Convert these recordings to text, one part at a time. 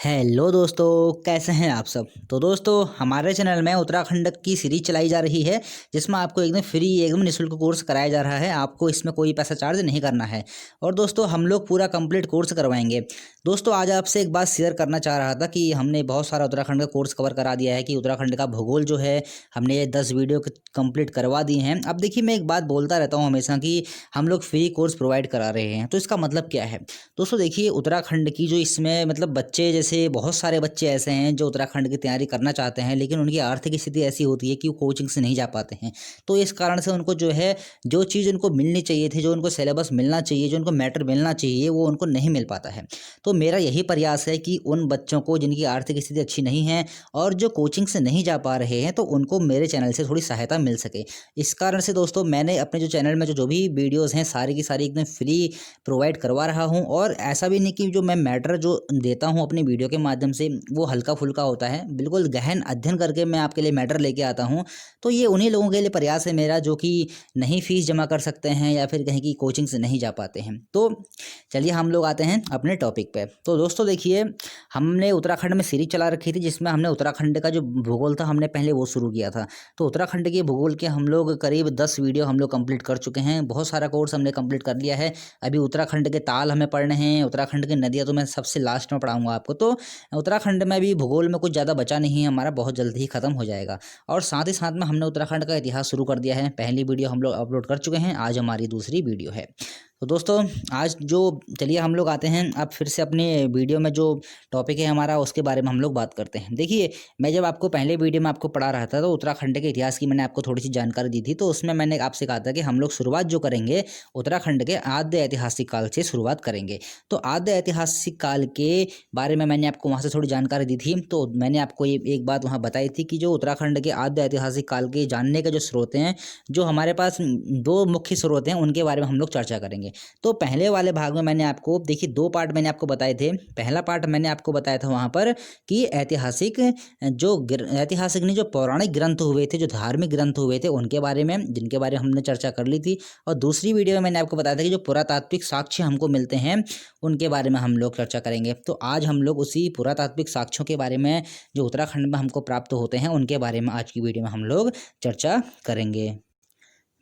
Hello दोस्तों, कैसे हैं आप सब। तो दोस्तों, हमारे चैनल में उत्तराखंड की सीरीज चलाई जा रही है जिसमें आपको एकदम फ्री एकदम निःशुल्क कोर्स कराया जा रहा है। आपको इसमें कोई पैसा चार्ज नहीं करना है और दोस्तों हम लोग पूरा कंप्लीट कोर्स करवाएंगे। दोस्तों, आज आपसे एक बात शेयर करना चाह रहा था कि हमने बहुत सारा उत्तराखंड का कोर्स कवर करा दिया है कि उत्तराखंड का भूगोल जो है हमने ये 10 वीडियो कंप्लीट करवा दी हैं। अब देखिए, मैं एक बात बोलता रहता हूँ हमेशा कि हम लोग फ्री कोर्स प्रोवाइड करा रहे हैं, तो इसका मतलब क्या है। दोस्तों देखिए, उत्तराखंड की जो इसमें मतलब बच्चे, जैसे बहुत सारे बच्चे ऐसे हैं जो उत्तराखंड की तैयारी करना चाहते हैं, लेकिन उनकी आर्थिक स्थिति ऐसी होती है कि वो कोचिंग से नहीं जा पाते हैं। तो इस कारण से उनको जो है, जो चीज़ उनको मिलनी चाहिए थी, जो उनको सिलेबस मिलना चाहिए, जो उनको मैटर मिलना चाहिए, वो उनको नहीं मिल पाता है। तो मेरा यही प्रयास है कि उन बच्चों को जिनकी आर्थिक स्थिति अच्छी नहीं है और जो कोचिंग से नहीं जा पा रहे हैं, तो उनको मेरे चैनल से थोड़ी सहायता मिल सके। इस कारण से दोस्तों, मैंने अपने जो चैनल में जो भी वीडियोज़ हैं सारी की सारी एकदम फ्री प्रोवाइड करवा रहा हूँ। और ऐसा भी नहीं कि जो मैं मैटर जो देता हूँ अपनी वीडियो के माध्यम से वो हल्का फुल्का होता है, बिल्कुल गहन अध्ययन करके मैं आपके लिए मैटर लेके आता हूँ। तो ये उन्हीं लोगों के लिए प्रयास है मेरा जो कि नहीं फीस जमा कर सकते हैं या फिर कहीं की कोचिंग से नहीं जा पाते हैं। तो चलिए हम लोग आते हैं अपने टॉपिक पे। तो दोस्तों देखिए, हमने उत्तराखंड में सीरीज चला रखी थी जिसमें हमने उत्तराखंड का जो भूगोल था हमने पहले वो शुरू किया था। तो उत्तराखंड के भूगोल के हम लोग करीब 10 वीडियो हम लोग कंप्लीट कर चुके हैं। बहुत सारा कोर्स हमने कंप्लीट कर लिया है। अभी उत्तराखंड के ताल हमें पढ़ने हैं, उत्तराखंड की नदियाँ तो मैं सबसे लास्ट में पढ़ाऊंगा आपको। तो उत्तराखंड में भी भूगोल में कुछ ज़्यादा बचा नहीं है हमारा, बहुत जल्दी ही खत्म हो जाएगा। और साथ ही साथ में हमने उत्तराखंड का इतिहास शुरू कर दिया है। पहली वीडियो हम लोग अपलोड कर चुके हैं, आज हमारी दूसरी वीडियो है। तो दोस्तों आज जो, चलिए हम लोग आते हैं अब फिर से अपने वीडियो में जो टॉपिक है हमारा उसके बारे में हम लोग बात करते हैं। देखिए, मैं जब आपको पहले वीडियो में आपको पढ़ा रहा था तो उत्तराखंड के इतिहास की मैंने आपको थोड़ी सी जानकारी दी थी। तो उसमें मैंने आपसे कहा था कि हम लोग शुरुआत जो करेंगे उत्तराखंड के आद्य ऐतिहासिक काल से शुरुआत करेंगे। तो आद्य ऐतिहासिक काल के बारे में मैंने आपको वहाँ से थोड़ी जानकारी दी थी। तो मैंने आपको ये एक बात वहाँ बताई थी कि जो उत्तराखंड के आद्य ऐतिहासिक काल के जानने के जो स्रोत हैं, जो हमारे पास 2 मुख्य स्रोत हैं, उनके बारे में हम लोग चर्चा करेंगे। तो पहले वाले भाग में मैंने आपको, देखिए 2 पार्ट मैंने आपको बताए थे। पहला पार्ट मैंने आपको बताया था वहाँ पर कि ऐतिहासिक ऐतिहासिक नहीं, जो पौराणिक ग्रंथ हुए थे, जो धार्मिक ग्रंथ हुए थे, उनके बारे में, जिनके बारे में हमने चर्चा कर ली थी। और दूसरी वीडियो में मैंने आपको बताया था कि जो पुरातात्विक साक्ष्य हमको मिलते हैं उनके बारे में हम लोग चर्चा करेंगे। तो आज हम लोग उसी पुरातात्विक साक्ष्यों के बारे में जो उत्तराखंड में हमको प्राप्त होते हैं उनके बारे में आज की वीडियो में हम लोग चर्चा करेंगे।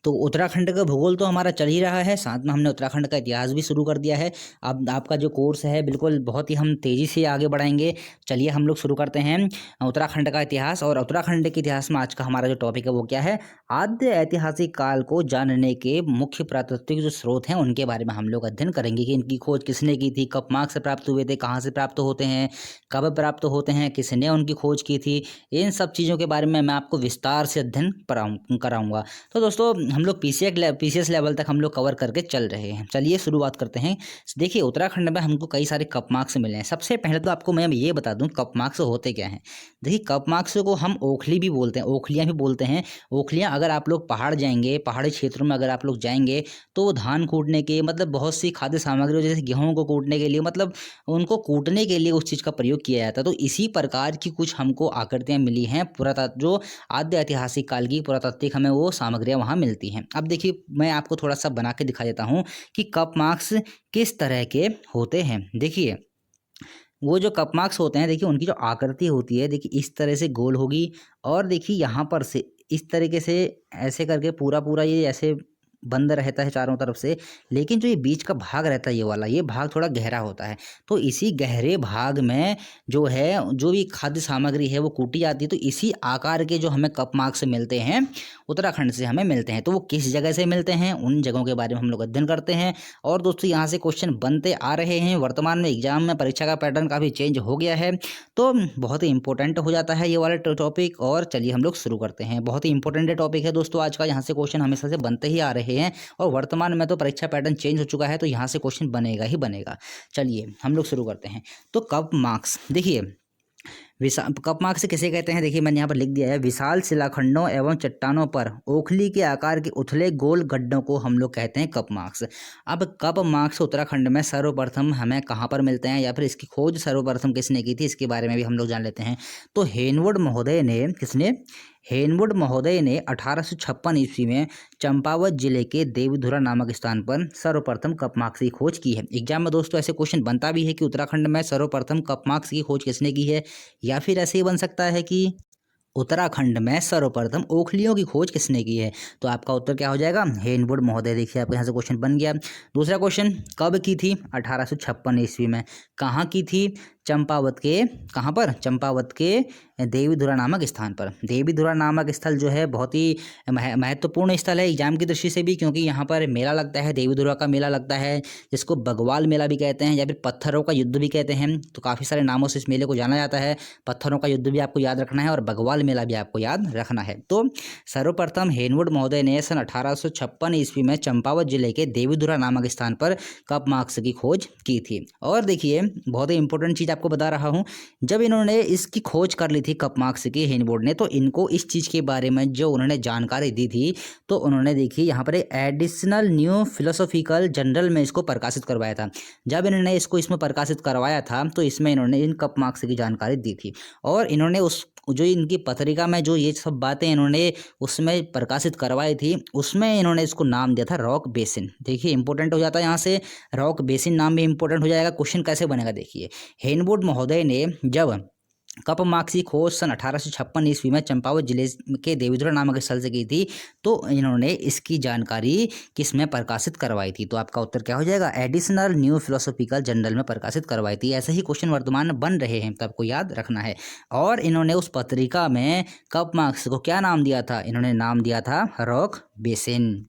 तो उत्तराखंड का भूगोल तो हमारा चल ही रहा है, साथ में हमने उत्तराखंड का इतिहास भी शुरू कर दिया है। अब आपका जो कोर्स है बिल्कुल बहुत ही हम तेज़ी से आगे बढ़ाएंगे। चलिए हम लोग शुरू करते हैं उत्तराखंड का इतिहास। और उत्तराखंड के इतिहास में आज का हमारा जो टॉपिक है वो क्या है, आद्य ऐतिहासिक काल को जानने के मुख्य पुरातात्विक जो स्रोत हैं उनके बारे में हम लोग अध्ययन करेंगे कि इनकी खोज किसने की थी, कब मार्ग से प्राप्त हुए थे, कहाँ से प्राप्त होते हैं, कब प्राप्त होते हैं, किसने उनकी खोज की थी। इन सब चीज़ों के बारे में मैं आपको विस्तार से अध्ययन कराऊंगा। तो दोस्तों हम लोग पीसीएस लेवल तक हम लोग कवर करके चल रहे हैं। चलिए शुरुआत करते हैं। देखिए, उत्तराखंड में हमको कई सारे कप मार्क्स मिले हैं। सबसे पहले तो आपको मैं ये बता दूं कप मार्क्स होते क्या हैं। देखिए, कप मार्क्स को हम ओखली भी बोलते हैं, ओखलियाँ भी बोलते हैं। ओखलियाँ, अगर आप लोग पहाड़ जाएंगे, पहाड़ी क्षेत्रों में अगर आप लोग जाएंगे तो धान कूटने के, मतलब बहुत सी खाद्य सामग्री जैसे गेहूँ को कूटने के लिए, मतलब उनको कूटने के लिए उस चीज़ का प्रयोग किया जाता है। तो इसी प्रकार की कुछ हमको आकृतियाँ मिली हैं जो आद्य ऐतिहासिक काल की पुरातात्विक हमें वो सामग्रियाँ वहाँ मिलती हैं। अब देखिए, मैं आपको थोड़ा सा बना के दिखा देता हूँ कि कप मार्क्स किस तरह के होते हैं। देखिए, वो जो कप मार्क्स होते हैं, देखिए उनकी जो आकृति होती है, देखिए इस तरह से गोल होगी। और देखिए यहाँ पर से इस तरीके से ऐसे करके पूरा पूरा ये ऐसे बंद रहता है चारों तरफ से। लेकिन जो ये बीच का भाग रहता है, ये वाला, ये भाग थोड़ा गहरा होता है। तो इसी गहरे भाग में जो है, जो भी खाद्य सामग्री है वो कूटी जाती है। तो इसी आकार के जो हमें कप मार्क्स मिलते हैं उत्तराखंड से हमें मिलते हैं। तो वो किस जगह से मिलते हैं, उन जगहों के बारे में हम लोग अध्ययन करते हैं। और दोस्तों यहाँ से क्वेश्चन बनते आ रहे हैं। वर्तमान में एग्जाम में परीक्षा का पैटर्न काफ़ी चेंज हो गया है, तो बहुत ही इंपॉर्टेंट हो जाता है ये वाला टॉपिक। और चलिए हम लोग शुरू करते हैं। बहुत ही इंपॉर्टेंट टॉपिक है दोस्तों आज का, यहाँ से क्वेश्चन हमेशा से बनते ही आ रहे हैं। और वर्तमान में तो परीक्षा पैटर्न चेंज हो चुका है, तो यहाँ से क्वेश्चन बनेगा ही बनेगा। चलिए हम लोग शुरू करते हैं। तो कप मार्क्स, देखिए कप मार्क्स किसे कहते हैं, देखिए मैंने यहाँ पर लिख दिया है, विशाल शिलाखंडों एवं चट्टानों पर ओखली के आकार के उथले गोल गड्ढों को हम लोग कहते हैं कप मार्क्स। अब कप मार्क्स उत्तराखंड में सर्वप्रथम हमें कहाँ पर मिलते हैं या फिर इसकी खोज सर्वप्रथम किसने की थी, इसके बारे में भी हम लोग जान लेते हैं। तो हेनवुड महोदय ने, किसने, हेनवुड महोदय ने 1856 ईस्वी में चंपावत जिले के देवधुरा नामक स्थान पर सर्वप्रथम कपमार्क्स की खोज की है। एग्जाम में दोस्तों ऐसे क्वेश्चन बनता भी है कि उत्तराखंड में सर्वप्रथम कपमार्क्स की खोज किसने की है, या फिर ऐसे ही बन सकता है कि उत्तराखंड में सर्वप्रथम ओखलियों की खोज किसने की है। तो आपका उत्तर क्या हो जाएगा, हेनवुड महोदय। देखिए आपके यहाँ से क्वेश्चन बन गया। दूसरा क्वेश्चन, कब की थी, 1856 ईस्वी में। कहाँ की थी, चंपावत के, कहाँ पर, चंपावत के देवीधुरा नामक स्थान पर। देवीधुरा नामक स्थल जो है बहुत ही महत्वपूर्ण स्थल है एग्जाम की दृष्टि से भी, क्योंकि यहाँ पर मेला लगता है, देवीधुरा का मेला लगता है, जिसको बगवाल मेला भी कहते हैं या फिर पत्थरों का युद्ध भी कहते हैं। तो काफ़ी सारे नामों से इस मेले को जाना जाता है। पत्थरों का युद्ध भी आपको याद रखना है और बगवाल मेला भी आपको याद रखना है। तो सर्वप्रथम हेनवुड महोदय ने सन 1856 ईस्वी में चंपावत जिले के देवीधुरा नामक स्थान पर कपमार्क्स की खोज की थी। और देखिए बहुत ही इंपॉर्टेंट चीज़ आपको बता रहा हूँ, जब इन्होंने इसकी खोज कर ली थी कपमार्क्स की हेनवुड ने, तो इनको इस चीज़ के बारे में जो उन्होंने जानकारी दी थी, तो उन्होंने देखिए यहाँ पर एडिशनल न्यू फिलोसॉफिकल जर्नल में इसको प्रकाशित करवाया था। जब इन्होंने इसको इसमें प्रकाशित करवाया था तो इसमें इन्होंने इन कपमार्क्स की जानकारी दी थी, और इन्होंने उस जो इनकी पत्रिका में जो ये सब बातें इन्होंने उसमें प्रकाशित करवाई थी, उसमें इन्होंने इसको नाम दिया था रॉक बेसिन। देखिए इंपॉर्टेंट हो जाता है यहाँ से, रॉक बेसिन नाम भी इंपॉर्टेंट हो जाएगा। क्वेश्चन कैसे बनेगा देखिए, हेनवुड महोदय ने जब कपमार्क्स की खोज सन 1856 ईस्वी में चंपावत जिले के देवीधुरा नामक स्थल से की थी, तो इन्होंने इसकी जानकारी किस में प्रकाशित करवाई थी। तो आपका उत्तर क्या हो जाएगा, एडिशनल न्यू फिलोसॉफिकल जर्नल में प्रकाशित करवाई थी। ऐसे ही क्वेश्चन वर्तमान में बन रहे हैं, तो आपको याद रखना है। और इन्होंने उस पत्रिका में कपमार्क्स को क्या नाम दिया था, इन्होंने नाम दिया था रॉक बेसिन।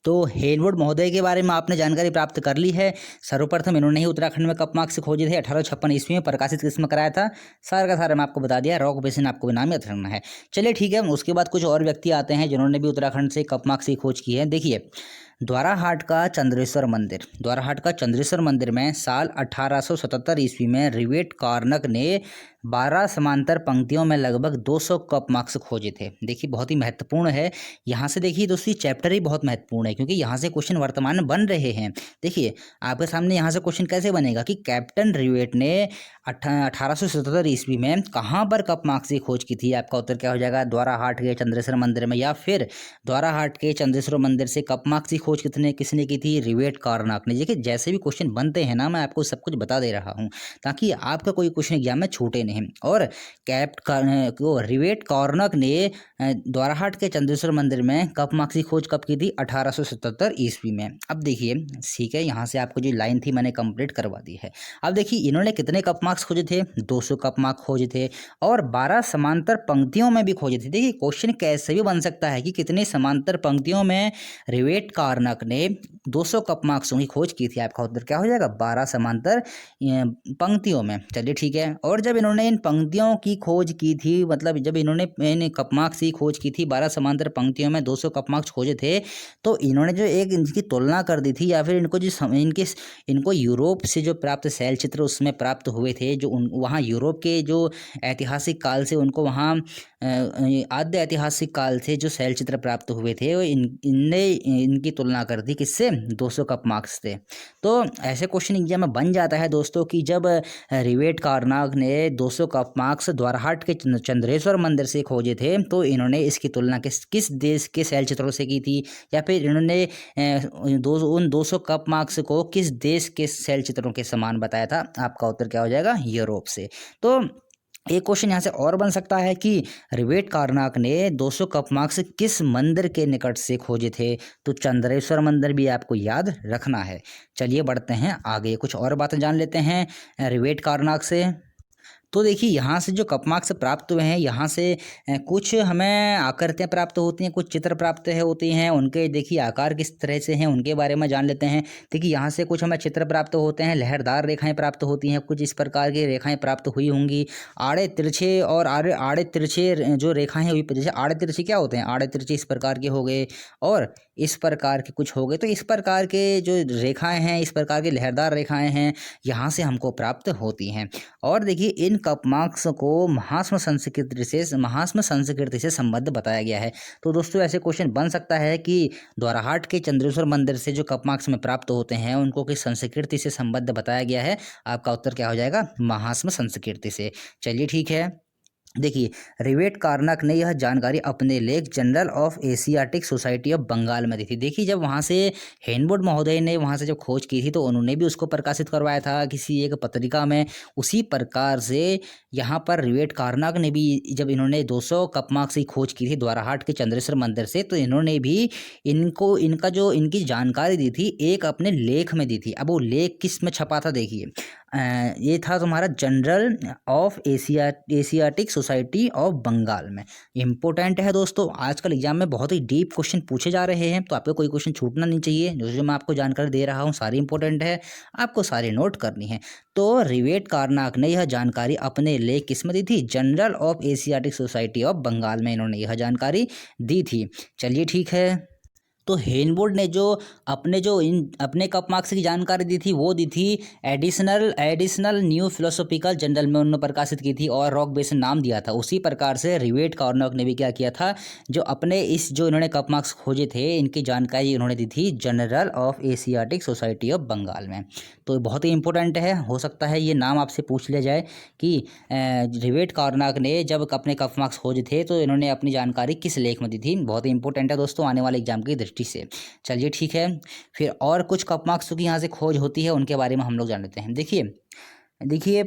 तो हेनवुड महोदय के बारे में आपने जानकारी प्राप्त कर ली है। सर्वप्रथम इन्होंने ही उत्तराखंड में कपमार्क्स खोजे थे, 1856 ईस्वी में, प्रकाशित किसमें कराया था, सारा का सारा मैं आपको बता दिया। रॉक बेसिन आपको भी नाम याद रखना है। चलिए ठीक है, उसके बाद कुछ और व्यक्ति आते हैं जिन्होंने भी उत्तराखंड से कपमार्क्स की खोज की है। देखिए द्वाराहाट का चंद्रेश्वर मंदिर, द्वाराहाट का चंद्रेश्वर मंदिर में साल 1877 ईस्वी में रिवेट कार्नक ने 12 समांतर पंक्तियों में लगभग 200 कपमार्क्स खोजे थे। देखिए बहुत ही महत्वपूर्ण है। यहाँ से देखिए दोस्तों चैप्टर ही बहुत महत्वपूर्ण है, क्योंकि यहाँ से क्वेश्चन वर्तमान में बन रहे हैं। देखिए आपके सामने यहाँ से क्वेश्चन कैसे बनेगा कि कैप्टन रिवेट ने 1877 ईस्वी में कहाँ पर कपमार्क्स की खोज की थी। आपका उत्तर क्या हो जाएगा, द्वाराहाट के चंद्रेश्वर मंदिर में, या फिर द्वाराहाट के चंद्रेश्वर मंदिर से कपमार्क्स की खोज किसने की थी, रिवेट कार्नक ने। देखिए जैसे भी क्वेश्चन बनते हैं ना, मैं आपको सब कुछ बता दे रहा हूँ ताकि आपका कोई क्वेश्चन एग्जाम में छूटे नहीं। और रिवेट कार्नक ने द्वाराहाट के चंद्रेश्वर मंदिर में कपमार्क्स की खोज कब की थी, 1877 ईस्वी में। अब देखिए ठीक है, यहाँ से आपको जो लाइन थी मैंने कंप्लीट करवा दी है। अब देखिए इन्होंने कितने कपमार्क्स खोजे थे, 200 कपमार्क्स खोजे थे, और 12 समांतर पंक्तियों में भी खोजे थे। देखिए क्वेश्चन कैसे भी बन सकता है कि कितने समांतर पंक्तियों में रिवेट कार्नक ने 200 कपमार्क्सों की खोज की थी। आपका उत्तर क्या हो जाएगा, 12 समांतर पंक्तियों में। चलिए ठीक है, और जब इन्होंने इन पंक्तियों की खोज की थी, मतलब जब इन्होंने इन कपमार्क्स की खोज की थी, 12 समांतर पंक्तियों में 200 कपमार्क्स खोजे थे, तो इन्होंने जो एक इनकी तुलना कर दी थी, या फिर इनको जो इनको यूरोप से जो प्राप्त शैल चित्र उसमें प्राप्त हुए थे, जो वहाँ यूरोप के जो ऐतिहासिक काल से उनको वहाँ आद्य ऐतिहासिक काल से जो शैल चित्र प्राप्त हुए थे, वो इनने इनकी तुलना कर दी किससे, 200 कपमार्क्स थे। तो ऐसे क्वेश्चन एग्जाम में बन जाता है दोस्तों कि जब रिवेट कार्नक ने 200 कपमार्क्स द्वाराहाट के चंद्रेश्वर मंदिर से खोजे थे, तो इन्होंने इसकी तुलना किस देश के शैल चित्रों से की थी, या फिर इन्होंने उन 200 कपमार्क्स को किस देश के शैल चित्रों के समान बताया था। आपका उत्तर क्या हो जाएगा, यूरोप से। तो एक क्वेश्चन यहाँ से और बन सकता है कि रिवेट कार्नक ने 200 कपमार्क्स किस मंदिर के निकट से खोजे थे, तो चंद्रेश्वर मंदिर भी आपको याद रखना है। चलिए बढ़ते हैं आगे, कुछ और बातें जान लेते हैं रिवेट कार्नक से। तो देखिए यहाँ से जो कपमार्क्स प्राप्त हुए हैं, यहाँ से कुछ हमें आकृतियाँ प्राप्त होती हैं, कुछ चित्र प्राप्त होती हैं, उनके देखिए आकार किस तरह से हैं उनके बारे में जान लेते हैं। देखिए यहाँ से कुछ हमें चित्र प्राप्त होते हैं, लहरदार रेखाएं प्राप्त होती हैं, कुछ इस प्रकार की रेखाएं प्राप्त हुई होंगी। आड़े तिरछे और आड़े तिरछे जो रेखाएं हुई, जैसे आड़े तिरछे क्या होते हैं, आड़े तिरछे इस प्रकार के हो गए और इस प्रकार के कुछ हो गए। तो इस प्रकार के जो रेखाएं हैं, इस प्रकार की लहरदार रेखाएं हैं, यहाँ से हमको प्राप्त होती हैं। और देखिए इन कपमार्क्स को महास्म संस्कृति से संबद्ध बताया गया है। तो दोस्तों ऐसे क्वेश्चन बन सकता है कि द्वाराहाट के चंद्रेश्वर मंदिर से जो कपमार्क्स में प्राप्त होते हैं उनको किस संस्कृति से संबद्ध बताया गया है। आपका उत्तर क्या हो जाएगा, महास्म संस्कृति से। चलिए ठीक है, देखिए, रिवेट कारनाक ने यह जानकारी अपने लेख journal of Asiatic society of Bengal में दी थी। देखिए, जब वहाँ से हेनवुड महोदय ने वहाँ से जब खोज की थी तो उन्होंने भी उसको प्रकाशित करवाया था किसी एक पत्रिका में। उसी प्रकार से यहाँ पर रिवेट कारनाक ने भी, जब इन्होंने 200 कपमार्क्स की खोज की थी द्वाराहाट के चंद्रेश्वर मंदिर से, तो इन्होंने भी इनको इनका जो इनकी जानकारी दी थी एक अपने लेख में दी थी। अब वो लेख किस में छपा था देखिए, ये था तुम्हारा journal of Asiatic society of Bengal में। इम्पोर्टेंट है दोस्तों, आजकल एग्जाम में बहुत ही डीप क्वेश्चन पूछे जा रहे हैं, तो आपको कोई क्वेश्चन छूटना नहीं चाहिए। जो जो मैं आपको जानकारी दे रहा हूँ सारी इंपॉर्टेंट है, आपको सारी नोट करनी है। तो रिवेट कारनाक ने यह जानकारी अपने लेख किस में दी थी, journal of Asiatic society of Bengal में इन्होंने यह जानकारी दी थी। चलिए ठीक है। तो हेनवुड ने अपने कप मार्क्स की जानकारी दी थी वो दी थी एडिशनल न्यू फिलोसॉफिकल जर्नल में उन्होंने प्रकाशित की थी और रॉक बेसन नाम दिया था। उसी प्रकार से रिवेट कारनाक ने भी क्या किया था, जो अपने जो इन्होंने कप मार्क्स खोजे थे इनकी जानकारी उन्होंने दी थी journal of Asiatic society of Bengal में। तो बहुत ही इंपॉर्टेंट है, हो सकता है ये नाम आपसे पूछ लिया जाए कि रिवेट कारनाक ने जब अपने कप मार्क्स खोजे थे तो इन्होंने अपनी जानकारी किस लेख में दी थी। बहुत ही इंपॉर्टेंट है दोस्तों आने वाले एग्जाम की दृष्टि से। चलिए ठीक है, फिर और कुछ कप मार्क्स की यहाँ से खोज होती है उनके बारे में हम लोग जान लेते हैं। देखिए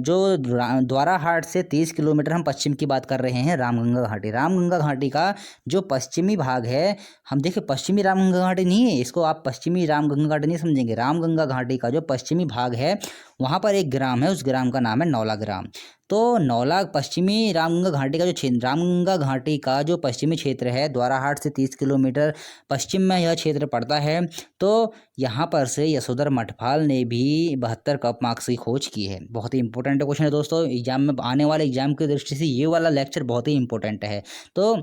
जो द्वाराहाट से 30 किलोमीटर हम पश्चिम की बात कर रहे हैं, रामगंगा घाटी। रामगंगा घाटी का जो पश्चिमी भाग है, हम देखिए पश्चिमी रामगंगा घाटी नहीं है, इसको आप पश्चिमी रामगंगा घाटी नहीं समझेंगे। रामगंगा घाटी का जो पश्चिमी भाग है वहाँ पर एक ग्राम है, उस ग्राम का नाम है नौला ग्राम। तो नौला पश्चिमी रामगंगा घाटी का जो क्षेत्र, रामगंगा घाटी का जो पश्चिमी क्षेत्र है, द्वाराहाट से 30 किलोमीटर पश्चिम में यह क्षेत्र पड़ता है। तो यहाँ पर से यशोधर मठपाल ने भी 72 कप मार्क्स की खोज की है। बहुत ही इंपॉर्टेंट क्वेश्चन है दोस्तों, एग्जाम में आने वाले एग्जाम की दृष्टि से ये वाला लेक्चर बहुत ही इंपॉर्टेंट है। तो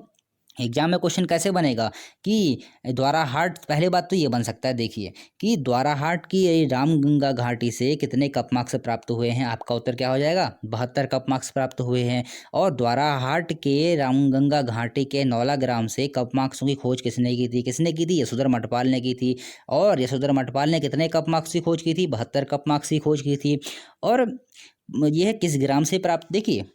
एग्जाम में क्वेश्चन कैसे बनेगा कि द्वाराहाट, पहले बात तो ये बन सकता है देखिए कि द्वाराहाट की ये रामगंगा घाटी से कितने कप मार्क्स प्राप्त हुए हैं, आपका उत्तर क्या हो जाएगा, 72 कप मार्क्स प्राप्त हुए हैं। और द्वाराहाट के रामगंगा घाटी के नौला ग्राम से कप मार्क्सों की खोज किसने की थी, यशोधर मठपाल ने की थी। और यशोधर मठपाल ने कितने कप मार्क्स की खोज की थी, 72 कप मार्क्स की खोज की थी। और यह किस ग्राम से प्राप्त, देखिए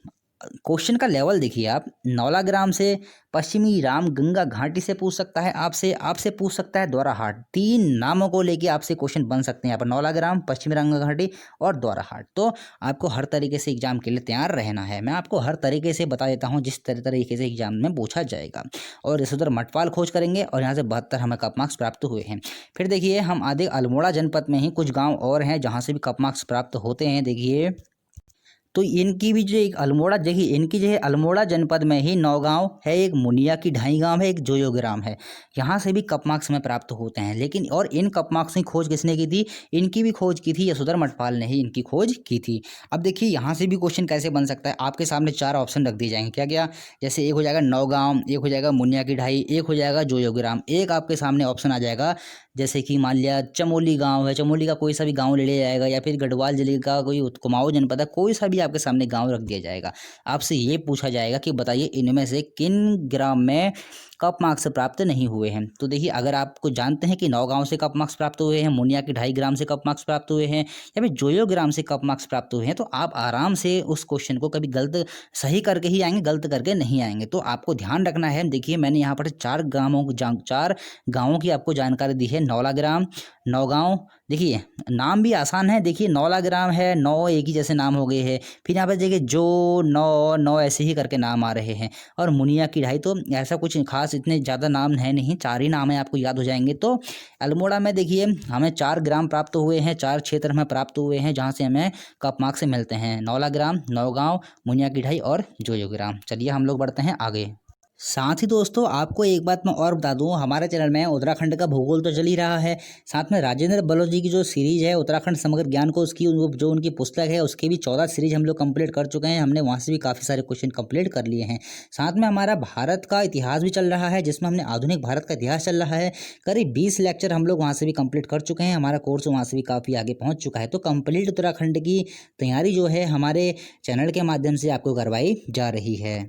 क्वेश्चन का लेवल देखिए आप, नौला ग्राम से, पश्चिमी रामगंगा घाटी से पूछ सकता है आपसे पूछ सकता है द्वाराहाट। तीन नामों को लेके आपसे क्वेश्चन बन सकते हैं यहाँ पर, नौला ग्राम, पश्चिमी रामगंगा घाटी और द्वाराहाट। तो आपको हर तरीके से एग्जाम के लिए तैयार रहना है। मैं आपको हर तरीके से बता देता हूँ जिस तरीके से एग्जाम में पूछा जाएगा। और यशोधर मठपाल खोज करेंगे और यहाँ से 72 हमें कप मार्क्स प्राप्त हुए हैं। फिर देखिए हम आधे अल्मोड़ा जनपद में ही कुछ गाँव और हैं जहाँ से भी कप मार्क्स प्राप्त होते हैं। देखिए तो इनकी भी जो एक अल्मोड़ा, देखिए इनकी जो है अल्मोड़ा जनपद में ही नौगांव है, एक मुनिया की ढाई गांव है, एक जोयो ग्राम है, यहाँ से भी कप मार्क्स में प्राप्त होते हैं। लेकिन और इन कप मार्क्स की खोज किसने की थी, इनकी भी खोज की थी यशोधर मठपाल ने ही इनकी खोज की थी। अब देखिए यहाँ से भी क्वेश्चन कैसे बन सकता है, आपके सामने 4 ऑप्शन रख दिए जाएंगे, क्या क्या, जैसे एक हो जाएगा नौगांव, एक हो जाएगा मुनिया की ढाई, एक हो जाएगा जोयो ग्राम, एक आपके सामने ऑप्शन आ जाएगा जैसे कि मान लिया चमोली गांव है, चमोली का कोई सा भी गांव ले लिया जाएगा, या फिर गढ़वाल जिले का कोई कुमाऊं जनपद है, कोई सा भी आपके सामने गांव रख दिया जाएगा। आपसे ये पूछा जाएगा कि बताइए इनमें से किन ग्राम में कप मार्क्स प्राप्त नहीं हुए हैं। तो देखिए अगर आपको जानते हैं कि नौगांव से कप मार्क्स प्राप्त हुए हैं, मुनिया के 2.5 ग्राम से कप मार्क्स प्राप्त हुए हैं, या फिर जोयो ग्राम से कप मार्क्स प्राप्त हुए हैं, तो आप आराम से उस क्वेश्चन को कभी गलत सही करके ही आएंगे, गलत करके नहीं आएंगे। तो आपको ध्यान रखना है। देखिए मैंने यहाँ पर 4 गाँवों की आपको जानकारी दी है, नौला ग्राम, नौगांव, देखिए नाम भी आसान है, देखिए नौला ग्राम है, नौ एक ही जैसे नाम हो गए हैं, फिर यहाँ पर देखिए जो नौ नौ ऐसे ही करके नाम आ रहे हैं, और मुनिया की ढाई, तो ऐसा कुछ खास इतने ज़्यादा नाम है नहीं, 4 ही नाम है, आपको याद हो जाएंगे। तो अल्मोड़ा में देखिए हमें 4 ग्राम प्राप्त हुए हैं, 4 क्षेत्र हमें प्राप्त हुए हैं जहाँ से हमें कप मार्क्स से मिलते हैं, नौला ग्राम, नौगांव, मुनिया की ढाई और जोयो ग्राम। चलिए हम लोग बढ़ते हैं आगे। साथ ही दोस्तों आपको एक बात मैं और बता दूं, हमारे चैनल में उत्तराखंड का भूगोल तो चल ही रहा है, साथ में राजेंद्र बलोच जी की जो सीरीज है उत्तराखंड समग्र ज्ञान को, उसकी जो उनकी पुस्तक है उसकी भी 14 सीरीज हम लोग कंप्लीट कर चुके हैं। हमने वहाँ से भी काफ़ी सारे क्वेश्चन कंप्लीट कर लिए हैं। साथ में हमारा भारत का इतिहास भी चल रहा है, जिसमें हमने आधुनिक भारत का इतिहास चल रहा है, करीब 20 लेक्चर हम लोग वहाँ से भी कंप्लीट कर चुके हैं। हमारा कोर्स वहाँ से भी काफ़ी आगे पहुँच चुका है। तो कंप्लीट उत्तराखंड की तैयारी जो है हमारे चैनल के माध्यम से आपको करवाई जा रही है।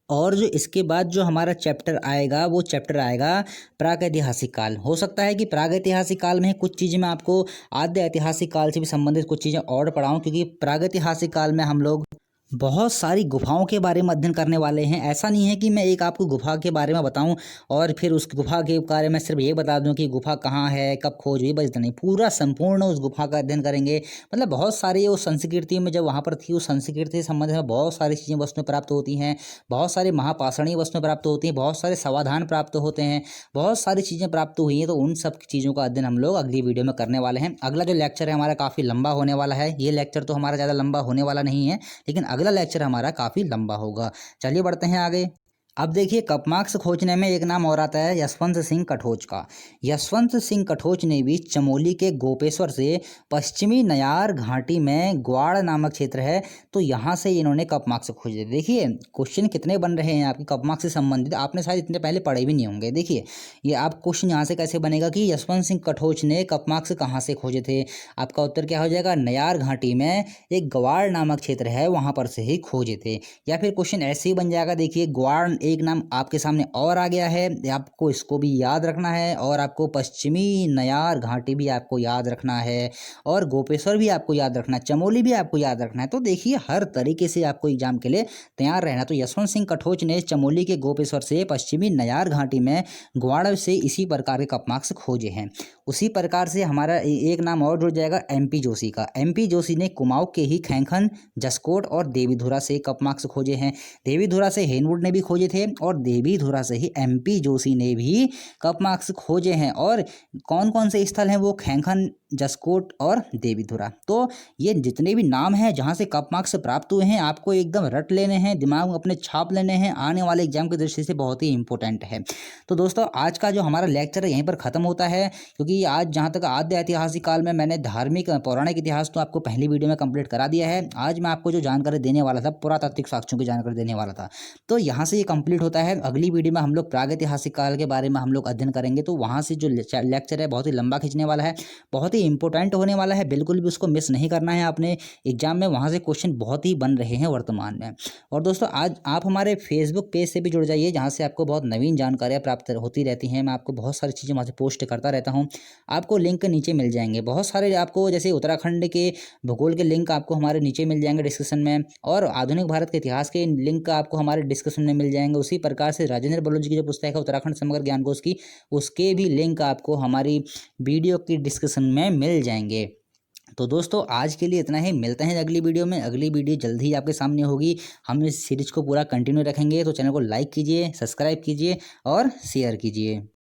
और जो इसके बाद जो हमारा चैप्टर आएगा वो चैप्टर आएगा प्रागैतिहासिक काल। हो सकता है कि प्रागैतिहासिक काल में कुछ चीज़ें मैं आपको आद्य ऐतिहासिक काल से भी संबंधित कुछ चीज़ें और पढ़ाऊँ, क्योंकि प्रागैतिहासिक काल में हम लोग बहुत सारी गुफाओं के बारे में अध्ययन करने वाले हैं। ऐसा नहीं है कि मैं एक आपको गुफा के बारे में बताऊं और फिर उस गुफा के बारे में सिर्फ ये बता दूं कि गुफा कहाँ है, कब खोज हुई, बस इतना नहीं, पूरा संपूर्ण उस गुफा का अध्ययन करेंगे। मतलब बहुत सारी उस संस्कृति में जब वहाँ पर थी, उस संस्कृति से संबंधित में बहुत सारी चीज़ें वस्तुएं प्राप्त होती हैं, बहुत सारी महापाषाणीय वस्तुएं प्राप्त होती हैं, बहुत सारे समाधान प्राप्त होते हैं, बहुत सारी चीज़ें प्राप्त हुई हैं। तो उन सब चीज़ों का अध्ययन हम लोग अगली वीडियो में करने वाले हैं। अगला जो लेक्चर है हमारा काफ़ी लंबा होने वाला है। ये लेक्चर तो हमारा ज़्यादा लंबा होने वाला नहीं है, लेकिन अगला लेक्चर हमारा काफ़ी लंबा होगा। चलिए बढ़ते हैं आगे। अब देखिए, कपमार्क्स खोजने में एक नाम और आता है यशवंत सिंह कटोच का। यशवंत सिंह कटोच ने भी चमोली के गोपेश्वर से पश्चिमी नयार घाटी में ग्वाड़ नामक क्षेत्र है, तो यहाँ से इन्होंने कपमार्क्स खोजे। देखिए क्वेश्चन कितने बन रहे हैं आपके कपमार्क्स से संबंधित, आपने शायद इतने पहले पढ़े भी नहीं होंगे। देखिए ये आप क्वेश्चन यहाँ से कैसे बनेगा कि यशवंत सिंह कटोच ने कपमार्क्स कहाँ से खोजे थे। आपका उत्तर क्या हो जाएगा, नयार घाटी में एक ग्वाड़ नामक क्षेत्र है, वहाँ पर से ही खोजे थे। या फिर क्वेश्चन ऐसे ही बन जाएगा, देखिए ग्वाड़ एक नाम आपके सामने और आ गया है, आपको इसको भी याद रखना है, और आपको पश्चिमी नयार घाटी भी आपको याद रखना है, और गोपेश्वर भी आपको याद रखना है, चमोली भी आपको याद रखना है। तो देखिए हर तरीके से आपको एग्जाम के लिए तैयार रहना। तो यशवंत सिंह कटोच ने चमोली के गोपेश्वर से पश्चिमी नयार घाटी में ग्वाड़ से इसी प्रकार के कपमार्क्स खोजे हैं। उसी प्रकार से हमारा एक नाम और जुड़ जाएगा एमपी जोशी का। एमपी जोशी ने कुमाऊं के ही खैखन, जसकोट और देवीधुरा से कपमार्क्स खोजे हैं। देवीधुरा से हेनवुड ने भी खोजे थे, और देवीधुरा से ही एमपी जोशी ने भी कपमार्क्स खोजे हैं। और कौन कौन से स्थल हैं वो, खैखन, जसकोट और देवीधुरा। तो ये जितने भी नाम हैं जहाँ से कपमार्क्स प्राप्त हुए हैं, आपको एकदम रट लेने हैं, दिमाग में अपने छाप लेने हैं, आने वाले एग्जाम की दृष्टि से बहुत ही इंपॉर्टेंट है। तो दोस्तों आज का जो हमारा लेक्चर है यहीं पर ख़त्म होता है, क्योंकि आज जहाँ तक आद्य ऐतिहासिक काल में मैंने धार्मिक पौराणिक इतिहास तो आपको पहली वीडियो में कंप्लीट करा दिया है। आज मैं आपको जो जानकारी देने वाला था, पुरातात्विक साक्ष्यों की जानकारी देने वाला था, तो यहाँ से ये कंप्लीट होता है। अगली वीडियो में हम लोग प्रागैतिहासिक काल के बारे में हम लोग अध्ययन करेंगे। तो वहाँ से जो लेक्चर है बहुत ही लंबा खींचने वाला है, बहुत ही इंपॉर्टेंट होने वाला है, बिल्कुल भी उसको मिस नहीं करना है आपने। एग्जाम में वहाँ से क्वेश्चन बहुत ही बन रहे हैं वर्तमान में। और दोस्तों आज आप हमारे फेसबुक पेज से भी जुड़ जाइए, जहाँ से आपको बहुत नवीन जानकारियाँ प्राप्त होती रहती हैं। मैं आपको बहुत सारी चीज़ें वहाँ से पोस्ट करता रहता हूँ, आपको लिंक नीचे मिल जाएंगे बहुत सारे। आपको जैसे उत्तराखंड के भूगोल के लिंक आपको हमारे नीचे मिल जाएंगे डिस्क्रिप्शन में, और आधुनिक भारत के इतिहास के लिंक आपको हमारे डिस्क्रिप्शन में मिल जाएंगे। उसी प्रकार से राजेंद्र बलोच की जो पुस्तक है उत्तराखंड समग्र ज्ञानकोश की, उसके भी लिंक आपको हमारी वीडियो की डिस्क्रिप्शन में मिल जाएंगे। तो दोस्तों आज के लिए इतना ही, मिलते हैं अगली वीडियो में। अगली वीडियो जल्दी ही आपके सामने होगी। हम इस सीरीज को पूरा कंटिन्यू रखेंगे, तो चैनल को लाइक कीजिए, सब्सक्राइब कीजिए और शेयर कीजिए।